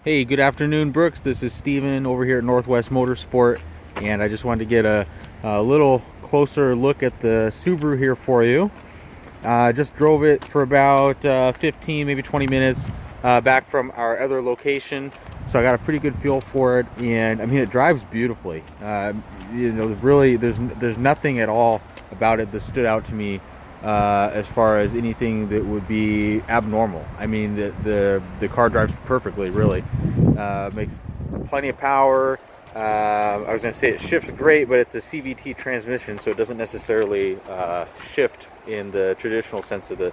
Hey, good afternoon, Brooks. This is Steven over here at Northwest Motorsport, and I just wanted to get a little closer look at the Subaru here for you. Just drove it for about 15, maybe 20 minutes back from our other location, so I got a pretty good feel for it, and I mean, it drives beautifully. Really, there's nothing at all about it that stood out to me as far as anything that would be abnormal. I mean, the car drives perfectly, really. Makes plenty of power. I was going to say it shifts great, but it's a CVT transmission, so it doesn't necessarily shift in the traditional sense of the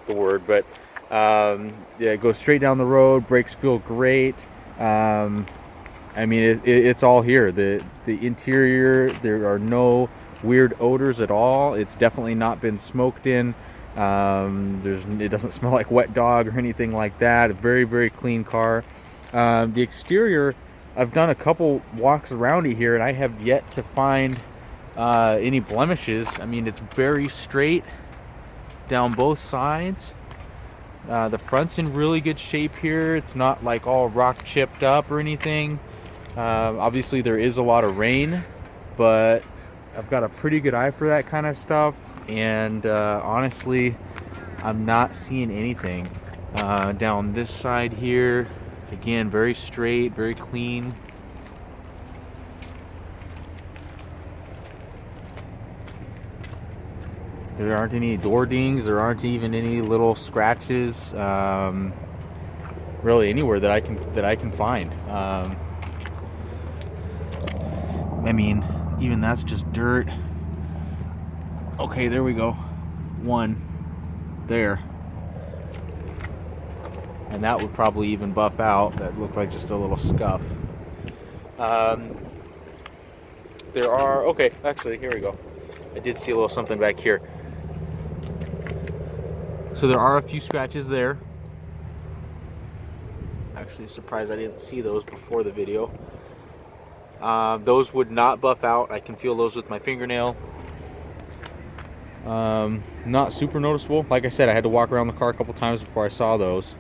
word. But yeah, it goes straight down the road. Brakes feel great. I mean, it's all here. The interior, there are no weird odors at all. It's definitely not been smoked in. It doesn't smell like wet dog or anything like that. A very, very clean car. The exterior, I've done a couple walks around it here, and I have yet to find any blemishes. I mean, it's very straight down both sides. The front's in really good shape here. It's not like all rock chipped up or anything. Obviously, there is a lot of rain, but I've got a pretty good eye for that kind of stuff, and honestly, I'm not seeing anything. Down this side here, again, very straight, very clean. There aren't any door dings, there aren't even any little scratches, really anywhere that I can find. I mean, even that's just dirt. Okay, there we go. One there. And that would probably even buff out. That looked like just a little scuff. There are, okay, actually, here we go. I did see a little something back here. So there are a few scratches there. Actually, surprised I didn't see those before the video. Those would not buff out. I can feel those with my fingernail. Not super noticeable. Like I said, I had to walk around the car a couple times before I saw those.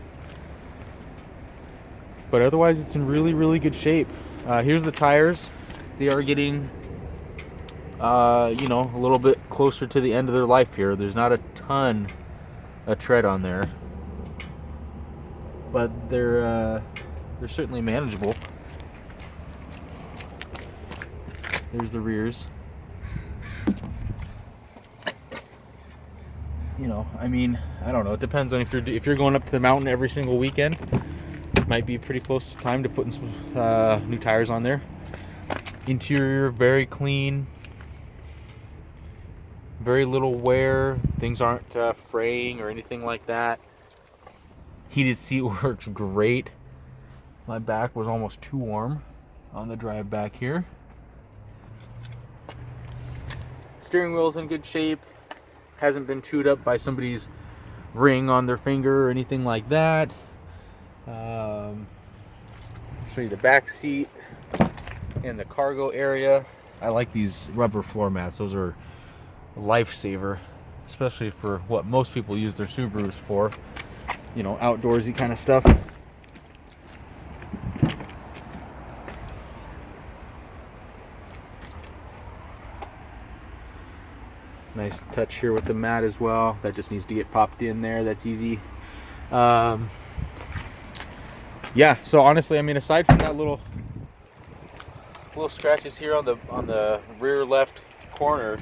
But otherwise, it's in really, really good shape. Here's the tires. They are getting, a little bit closer to the end of their life here. There's not a ton of tread on there, but they're certainly manageable. There's the rears. I mean, I don't know. It depends on if you're going up to the mountain every single weekend. It might be pretty close to time to putting some new tires on there. Interior, very clean. Very little wear. Things aren't fraying or anything like that. Heated seat works great. My back was almost too warm on the drive back here. Steering wheel's in good shape. Hasn't been chewed up by somebody's ring on their finger or anything like that. I'll show you the back seat and the cargo area. I like these rubber floor mats. Those are a lifesaver, especially for what most people use their Subarus for. Outdoorsy kind of stuff. Nice touch here with the mat as well. That just needs to get popped in there. That's easy. Yeah, so honestly, I mean, aside from that little scratches here on the rear left corner,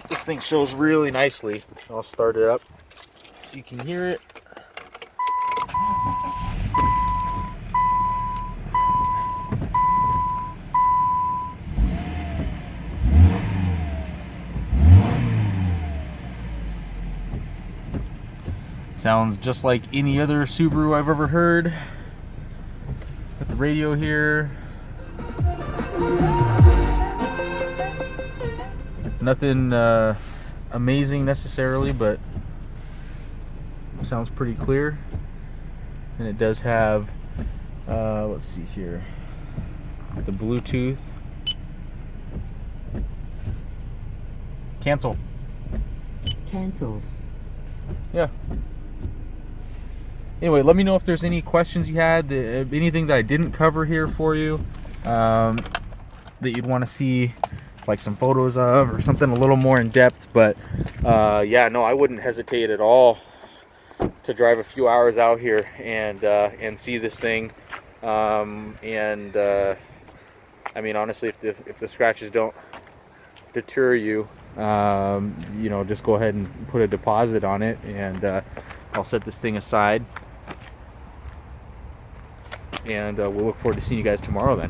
this thing shows really nicely. I'll start it up so you can hear it. Sounds just like any other Subaru I've ever heard. Got the radio here. Nothing amazing necessarily, but sounds pretty clear. And it does have, let's see here, the Bluetooth. Cancel. Cancel. Yeah. anyway, let me know if there's any questions you had, anything that I didn't cover here for you, that you'd want to see like some photos of, or something a little more in depth. But yeah, no, I wouldn't hesitate at all to drive a few hours out here and see this thing. I mean, honestly, if the scratches don't deter you, you know, just go ahead and put a deposit on it, and I'll set this thing aside, and we'll look forward to seeing you guys tomorrow then.